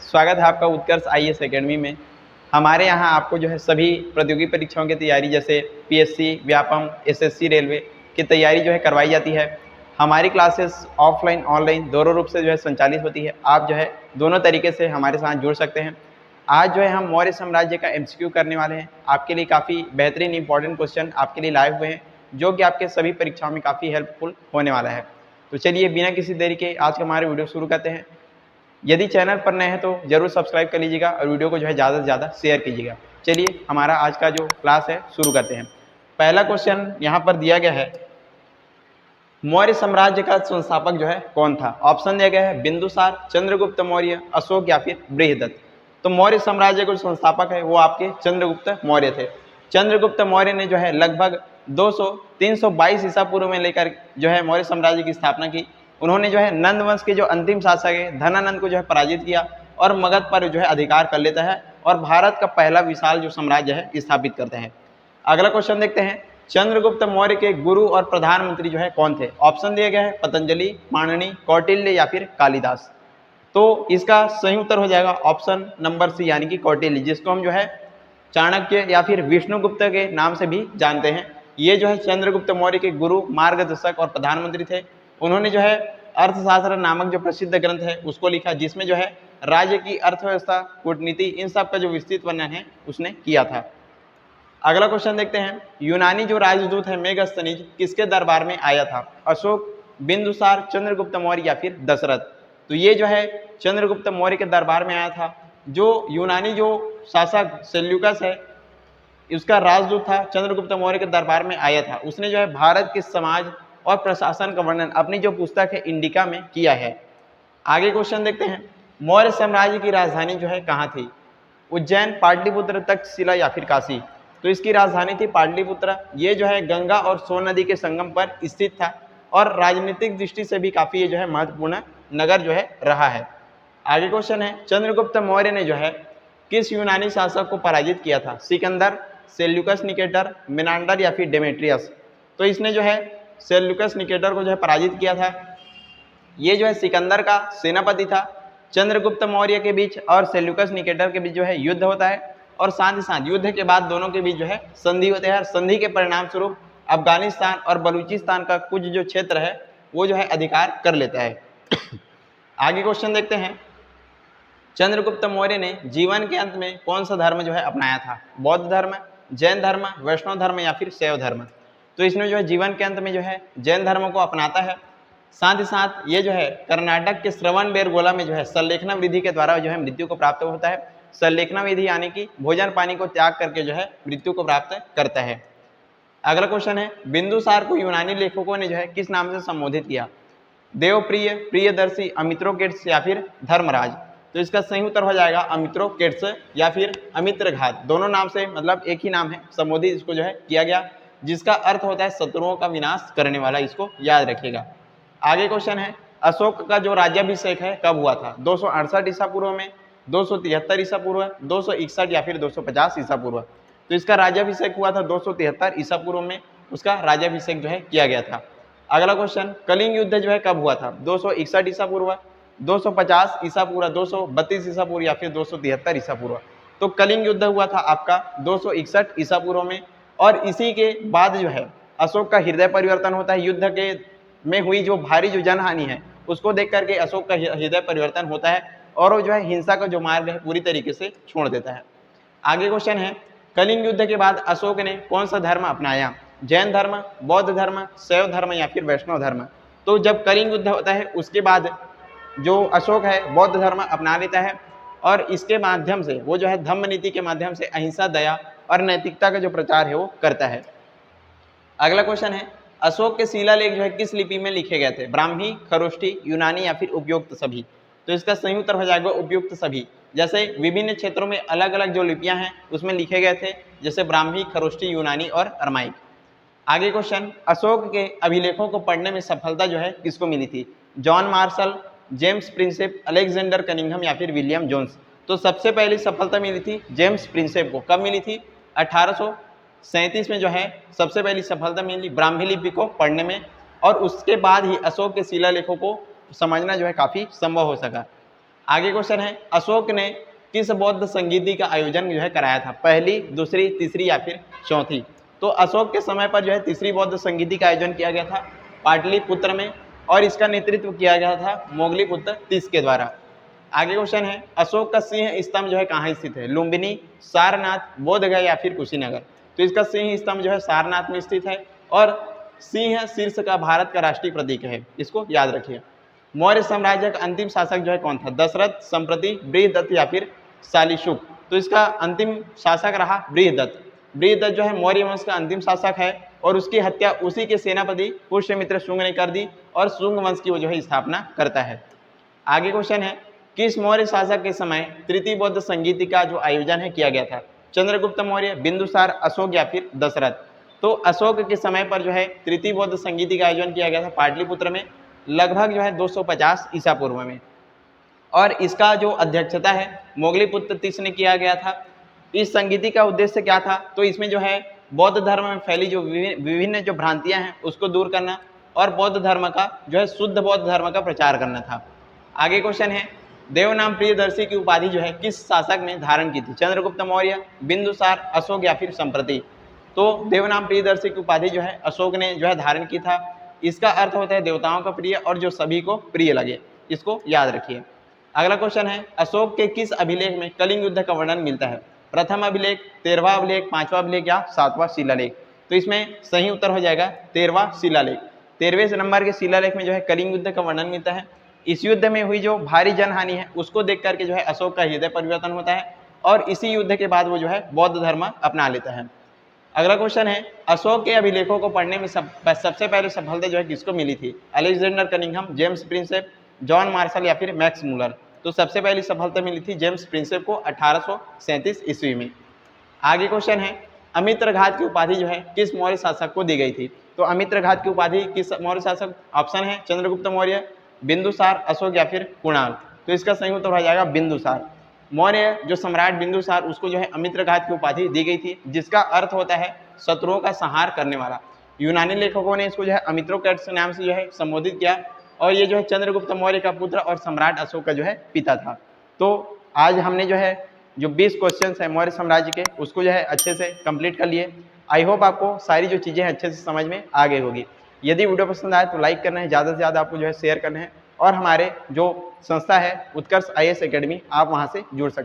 स्वागत है आपका उत्कर्ष आईएएस एकेडमी में। हमारे यहाँ आपको जो है सभी प्रतियोगी परीक्षाओं की तैयारी जैसे पीएससी, व्यापम, एसएससी, रेलवे की तैयारी जो है करवाई जाती है। हमारी क्लासेस ऑफलाइन ऑनलाइन दोनों रूप से जो है संचालित होती है। आप जो है दोनों तरीके से हमारे साथ जुड़ सकते हैं। आज जो है हम मौर्य साम्राज्य का एमसीक्यू करने वाले हैं। आपके लिए काफ़ी बेहतरीन इंपॉर्टेंट क्वेश्चन आपके लिए लाए हुए हैं जो कि आपके सभी परीक्षाओं में काफ़ी हेल्पफुल होने वाला है। तो चलिए बिना किसी देरी के आज का हमारे वीडियो शुरू करते हैं। यदि चैनल पर नए हैं तो जरूर सब्सक्राइब कर लीजिएगा और वीडियो को जो है ज़्यादा से ज़्यादा शेयर कीजिएगा। चलिए हमारा आज का जो क्लास है शुरू करते हैं। पहला क्वेश्चन यहाँ पर दिया गया है, मौर्य साम्राज्य का संस्थापक जो है कौन था। ऑप्शन दिया गया है बिंदुसार, चंद्रगुप्त मौर्य, अशोक या फिर बृहदत्त। तो मौर्य साम्राज्य के जो संस्थापक है वो आपके चंद्रगुप्त मौर्य थे। चंद्रगुप्त मौर्य ने जो है लगभग 322 ईसा पूर्व में लेकर जो है मौर्य साम्राज्य की स्थापना की। उन्होंने जो है नंद वंश के जो अंतिम शासक है धनानंद को जो है पराजित किया और मगध पर जो है अधिकार कर लेता है और भारत का पहला विशाल जो साम्राज्य है स्थापित करते हैं। अगला क्वेश्चन देखते हैं, चंद्रगुप्त मौर्य के गुरु और प्रधानमंत्री जो है कौन थे। ऑप्शन दिए गए हैं पतंजलि, पाणिनि, कौटिल्य या फिर कालिदास। तो इसका सही उत्तर हो जाएगा ऑप्शन नंबर सी यानी कि कौटिल्य, जिसको हम जो है चाणक्य या फिर विष्णुगुप्त के नाम से भी जानते हैं। ये जो है चंद्रगुप्त मौर्य के गुरु, मार्गदर्शक और प्रधानमंत्री थे। उन्होंने जो है अर्थशास्त्र नामक जो प्रसिद्ध ग्रंथ है उसको लिखा, जिसमें जो है राज्य की अर्थव्यवस्था, कूटनीति, इन सब का जो विस्तृत वर्णन है उसने किया था। अगला क्वेश्चन देखते हैं, यूनानी जो राजदूत है मेगस्थनीज किसके दरबार में आया था। अशोक, बिंदुसार, चंद्रगुप्त मौर्य या फिर दशरथ। तो ये जो है चंद्रगुप्त मौर्य के दरबार में आया था। जो यूनानी जो शासक सेल्यूकस है उसका राजदूत था, चंद्रगुप्त मौर्य के दरबार में आया था। उसने जो है भारत के समाज और प्रशासन का वर्णन अपनी जो पुस्तक है इंडिका में किया है। आगे क्वेश्चन देखते हैं, मौर्य साम्राज्य की राजधानी जो है कहाँ थी। उज्जैन, पाटलिपुत्र, तक्षशिला या फिर काशी। तो इसकी राजधानी थी पाटलिपुत्र। ये जो है गंगा और सोन नदी के संगम पर स्थित था और राजनीतिक दृष्टि से भी काफी ये जो है महत्वपूर्ण नगर जो है रहा है। आगे क्वेश्चन है, चंद्रगुप्त मौर्य ने जो है किस यूनानी शासक को पराजित किया था। सिकंदर, सेल्यूकस निकेटर, मेनांडर या फिर डेमेट्रियस। तो इसने जो है सेल्यूकस निकेटर को जो है पराजित किया था। ये जो है सिकंदर का सेनापति था। चंद्रगुप्त मौर्य के बीच और सेल्यूकस निकेटर के बीच जो है युद्ध होता है और साथ ही साथ युद्ध के बाद दोनों के बीच जो है संधि होते हैं। संधि के परिणाम स्वरूप अफगानिस्तान और बलूचिस्तान का कुछ जो क्षेत्र है वो जो है अधिकार कर लेता है। आगे क्वेश्चन देखते हैं, चंद्रगुप्त मौर्य ने जीवन के अंत में कौन सा धर्म जो है अपनाया था। बौद्ध धर्म, जैन धर्म, वैष्णव धर्म या फिर शैव धर्म। तो इसने जो है जीवन के अंत में जो है जैन धर्म को अपनाता है। साथ ही साथ ये जो है कर्नाटक के श्रवणबेलगोला में जो है संलेखना विधि के द्वारा जो है मृत्यु को प्राप्त होता है। संलेखना विधि यानी कि भोजन पानी को त्याग करके जो है मृत्यु को प्राप्त करता है। अगला क्वेश्चन है, बिंदुसार को यूनानी लेखकों ने जो है किस नाम से संबोधित किया। देवप्रिय, प्रियदर्शी, अमित्रोकेट्स या फिर धर्मराज। तो इसका सही उत्तर हो जाएगा अमित्रोकेट्स या फिर अमित्रघात। दोनों नाम से मतलब एक ही नाम है, संबोधित इसको जो है किया गया, जिसका अर्थ होता है शत्रुओं का विनाश करने वाला। इसको याद रखिएगा। आगे क्वेश्चन है, अशोक का जो राज्याभिषेक है कब हुआ था। 268 ईसा पूर्व में, 273 ईसा पूर्व, 261 या फिर 250 ईसा पूर्व। तो इसका राज्याभिषेक हुआ था 273 ईसा पूर्व में, उसका राज्याभिषेक जो है किया गया था। अगला क्वेश्चन, कलिंग युद्ध जो है कब हुआ था। 261 ईसा पूर्व, 250 ईसा पूर्व, 232 ईसा पूर्व या फिर 273 ईसा पूर्व। तो कलिंग युद्ध हुआ था आपका 261 ईसा पूर्व में। और इसी के बाद जो है अशोक का हृदय परिवर्तन होता है। युद्ध के में हुई जो भारी जो जनहानि है उसको देख करके अशोक का हृदय परिवर्तन होता है और वो जो है हिंसा का जो मार्ग है पूरी तरीके से छोड़ देता है। आगे क्वेश्चन है, कलिंग युद्ध के बाद अशोक ने कौन सा धर्म अपनाया। जैन धर्म, बौद्ध धर्म, शैव धर्म या फिर वैष्णव धर्म। तो जब कलिंग युद्ध होता है उसके बाद जो अशोक है बौद्ध धर्म अपना लेता है और इसके माध्यम से वो जो है धम्म नीति के माध्यम से अहिंसा, दया और नैतिकता का जो प्रचार है वो करता है। अगला क्वेश्चन है, अशोक के शिलालेख जो है किस लिपि में लिखे गए थे। ब्राह्मी, खरोष्ठी, यूनानी या फिर उपयुक्त सभी। तो इसका सही उत्तर हो जाएगा उपयुक्त सभी। जैसे विभिन्न क्षेत्रों में अलग अलग जो लिपियां हैं उसमें लिखे गए थे, जैसे ब्राह्मी, खरोष्ठी, यूनानी और अरमाइक। आगे क्वेश्चन, अशोक के अभिलेखों को पढ़ने में सफलता जो है किसको मिली थी। John Marshall, James Prinsep, Alexander Cunningham या फिर विलियम जोन्स। तो सबसे पहली सफलता मिली थी जेम्स प्रिंसेप को। कब मिली थी। 1837 में जो है सबसे पहली सफलता मिली ब्राह्मी लिपि को पढ़ने में और उसके बाद ही अशोक के शिलालेखों को समझना जो है काफ़ी संभव हो सका। आगे क्वेश्चन है, अशोक ने किस बौद्ध संगीति का आयोजन जो है कराया था? पहली, दूसरी, तीसरी या फिर चौथी? तो अशोक के समय पर जो है तीसरी बौद्ध संगीति का आयोजन किया गया था पाटलिपुत्र में, और इसका नेतृत्व किया गया था मोगलीपुत्र तीस के द्वारा। आगे क्वेश्चन है, अशोक का सिंह स्तंभ जो है कहाँ स्थित है? लुम्बिनी, सारनाथ, बोधगया या फिर कुशीनगर? तो इसका सिंह स्तंभ जो है सारनाथ में स्थित है, और सिंह शीर्ष का भारत का राष्ट्रीय प्रतीक है, इसको याद रखिए। मौर्य साम्राज्य का अंतिम शासक जो है कौन था? दशरथ, संप्रति, बृहदत्त या फिर शालीशुक? तो इसका अंतिम शासक रहा बृहदत्त। बृहदत्त जो है मौर्य वंश का अंतिम शासक है, और उसकी हत्या उसी के सेनापति पुष्यमित्र शुंग ने कर दी, और शुंग वंश की वो जो है स्थापना करता है। आगे क्वेश्चन है, किस मौर्य शासक के समय तृतीय बौद्ध संगीति का जो आयोजन है किया गया था? चंद्रगुप्त मौर्य, बिंदुसार, अशोक या फिर दशरथ? तो अशोक के समय पर जो है तृतीय बौद्ध संगीति का आयोजन किया गया था पाटलिपुत्र में, लगभग जो है 250 ईसा पूर्व में, और इसका जो अध्यक्षता है मोगलीपुत्र तीस ने किया गया था। इस संगीति का उद्देश्य क्या था? तो इसमें जो है बौद्ध धर्म में फैली जो विभिन्न जो भ्रांतियां हैं उसको दूर करना, और बौद्ध धर्म का जो है शुद्ध बौद्ध धर्म का प्रचार करना था। आगे क्वेश्चन है, देवनाम प्रियदर्शी की उपाधि जो है किस शासक ने धारण की थी? चंद्रगुप्त मौर्य, बिंदुसार, अशोक या फिर संप्रति? तो देवनाम प्रियदर्शी की उपाधि जो है अशोक ने जो है धारण की था। इसका अर्थ होता है देवताओं का प्रिय और जो सभी को प्रिय लगे, इसको याद रखिए। अगला क्वेश्चन है, अशोक के किस अभिलेख में कलिंग युद्ध का वर्णन मिलता है? प्रथम अभिलेख, 13वां अभिलेख, 5वां अभिलेख या 7वां शिलालेख? तो इसमें सही उत्तर हो जाएगा 13वां शिलालेख। 13वें नंबर के शिलालेख में जो है कलिंग युद्ध का वर्णन मिलता है। इस युद्ध में हुई जो भारी जनहानि है उसको देख करके जो है अशोक का हृदय परिवर्तन होता है, और इसी युद्ध के बाद वो जो है बौद्ध धर्म अपना लेता है। अगला क्वेश्चन है, अशोक के अभिलेखों को पढ़ने में सबसे पहले सफलता जो है किसको मिली थी? Alexander Cunningham, James Prinsep, John Marshall या फिर मैक्स मूलर? तो सबसे पहली सफलता मिली थी जेम्स प्रिंसेप को 1837 ईस्वी में। आगे क्वेश्चन है, अमित्रघात की उपाधि जो है किस मौर्य शासक को दी गई थी? तो अमित्रघात की उपाधि किस मौर्य शासक? ऑप्शन है चंद्रगुप्त मौर्य, बिंदुसार, अशोक या फिर कुणाल? तो इसका सही उत्तर हो जाएगा बिंदुसार। मौर्य जो सम्राट बिंदुसार, उसको जो है अमित्रघात की उपाधि दी गई थी, जिसका अर्थ होता है शत्रुओं का संहार करने वाला। यूनानी लेखकों ने इसको जो है अमित्रोकैट्स नाम से जो है संबोधित किया, और ये जो है चंद्रगुप्त मौर्य का पुत्र और सम्राट अशोक का जो है पिता था। तो आज हमने जो है जो 20 क्वेश्चंस है मौर्य साम्राज्य के, उसको जो है अच्छे से कंप्लीट कर लिए। आई होप आपको सारी जो चीज़ें अच्छे से समझ में आ गई होगी। यदि वीडियो पसंद आए तो लाइक करना है, ज़्यादा से ज़्यादा आपको जो है शेयर करना है, और हमारे जो संस्था है उत्कर्ष IAS एकेडमी, आप वहाँ से जुड़ सकते हैं।